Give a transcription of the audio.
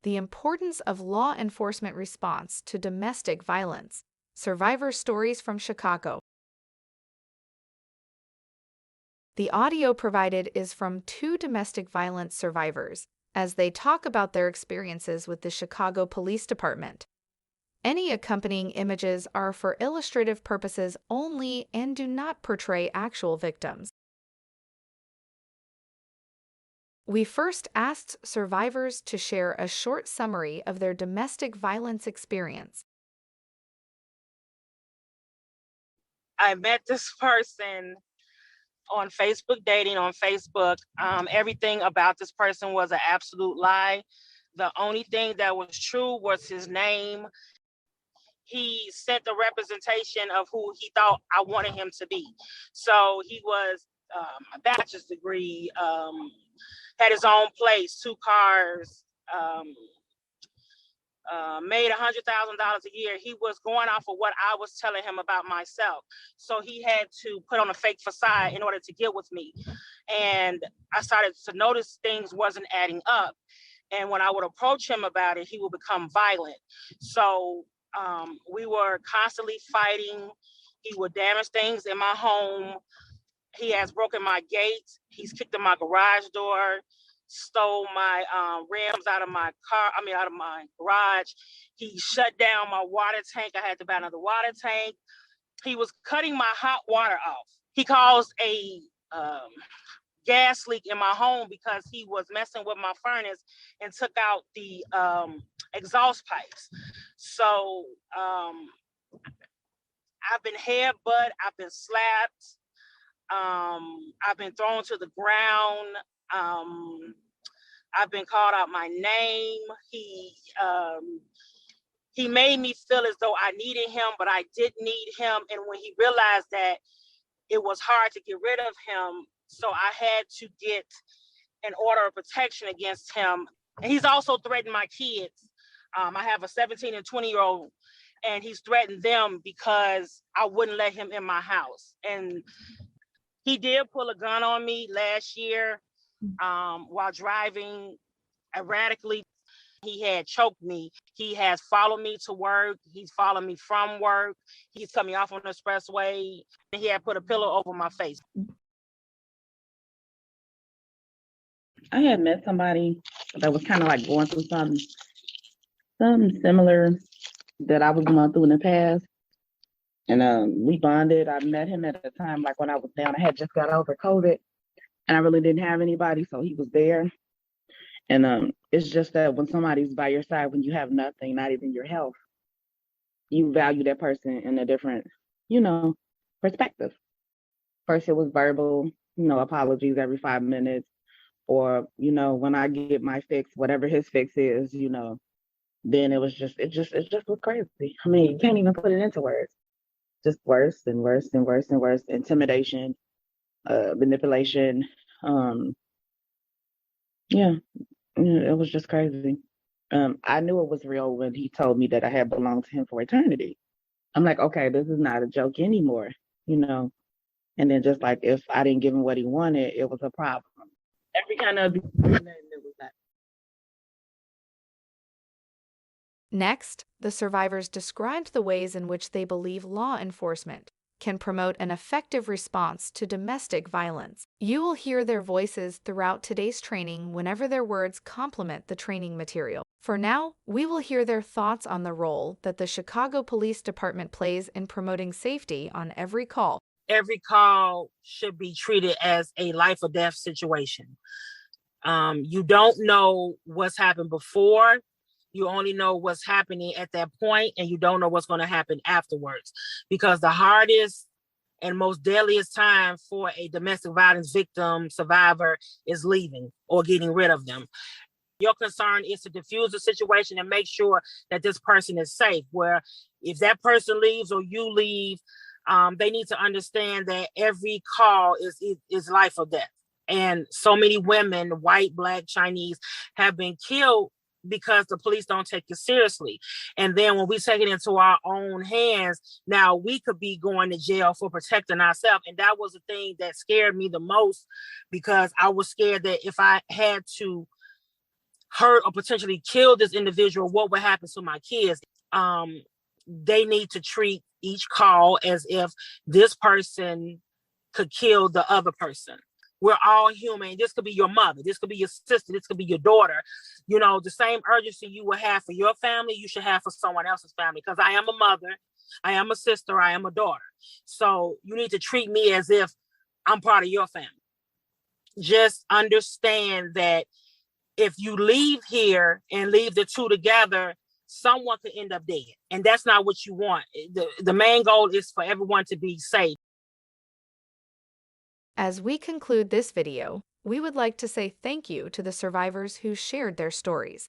the importance of law enforcement response to domestic violence. Survivor stories from Chicago. The audio provided is from 2 domestic violence survivors, as they talk about their experiences with the Chicago Police Department. Any accompanying images are for illustrative purposes only and do not portray actual victims. We first asked survivors to share a short summary of their domestic violence experience. I met this person on Facebook, dating on Facebook. Everything about this person was an absolute lie. The only thing that was true was his name. He sent the representation of who he thought I wanted him to be. So he was a bachelor's degree, had his own place, 2 cars, made $100,000 a year. He was going off of what I was telling him about myself. So he had to put on a fake facade in order to get with me. And I started to notice things wasn't adding up. And when I would approach him about it, he would become violent. So we were constantly fighting. He would damage things in my home. He has broken my gate. He's kicked in my garage door, stole my rims out of my out of my garage. He shut down my water tank. I had to buy another water tank. He was cutting my hot water off. He caused a gas leak in my home because he was messing with my furnace and took out the exhaust pipes. So I've been headbutt, I've been slapped, I've been thrown to the ground. I've been called out my name. He made me feel as though I needed him, but I didn't need him. And when he realized that it was hard to get rid of him, so I had to get an order of protection against him. And he's also threatened my kids. I have a 17 and 20-year-old, and he's threatened them because I wouldn't let him in my house. And he did pull a gun on me last year while driving erratically. He had choked me. He has followed me to work. He's followed me from work. He's cut me off on the expressway. He had put a pillow over my face. I had met somebody that was kind of like going through something similar that I was going through in the past. And we bonded. I met him at a time like when I was down. I had just got over COVID and I really didn't have anybody, so he was there. And it's just that when somebody's by your side, when you have nothing, not even your health, you value that person in a different, perspective. First, it was verbal, apologies every 5 minutes. Or, when I get my fix, whatever his fix is, then it just was crazy. I mean, you can't even put it into words. Just worse and worse and worse and worse. Intimidation, manipulation. It was just crazy. I knew it was real when he told me that I had belonged to him for eternity. I'm like, okay, this is not a joke anymore, And then just like if I didn't give him what he wanted, it was a problem. Every kind of abuse, it was that. Next, the survivors described the ways in which they believe law enforcement can promote an effective response to domestic violence. You will hear their voices throughout today's training whenever their words complement the training material. For now, we will hear their thoughts on the role that the Chicago Police Department plays in promoting safety on every call. Every call should be treated as a life or death situation. You don't know what's happened before. You only know what's happening at that point, and you don't know what's going to happen afterwards. Because the hardest and most deadliest time for a domestic violence victim, survivor, is leaving or getting rid of them. Your concern is to diffuse the situation and make sure that this person is safe. Where if that person leaves or you leave, they need to understand that every call is life or death. And so many women, white, Black, Chinese, have been killed because the police don't take it seriously. And then when we take it into our own hands, now we could be going to jail for protecting ourselves. And that was the thing that scared me the most, because I was scared that if I had to hurt or potentially kill this individual, what would happen to my kids? They need to treat each call as if this person could kill the other person. We're all human. This could be your mother. This could be your sister. This could be your daughter. You know, the same urgency you will have for your family, you should have for someone else's family. Because I am a mother, I am a sister, I am a daughter. So you need to treat me as if I'm part of your family. Just understand that if you leave here and leave the two together, someone could end up dead. And that's not what you want. The main goal is for everyone to be safe. As we conclude this video, we would like to say thank you to the survivors who shared their stories.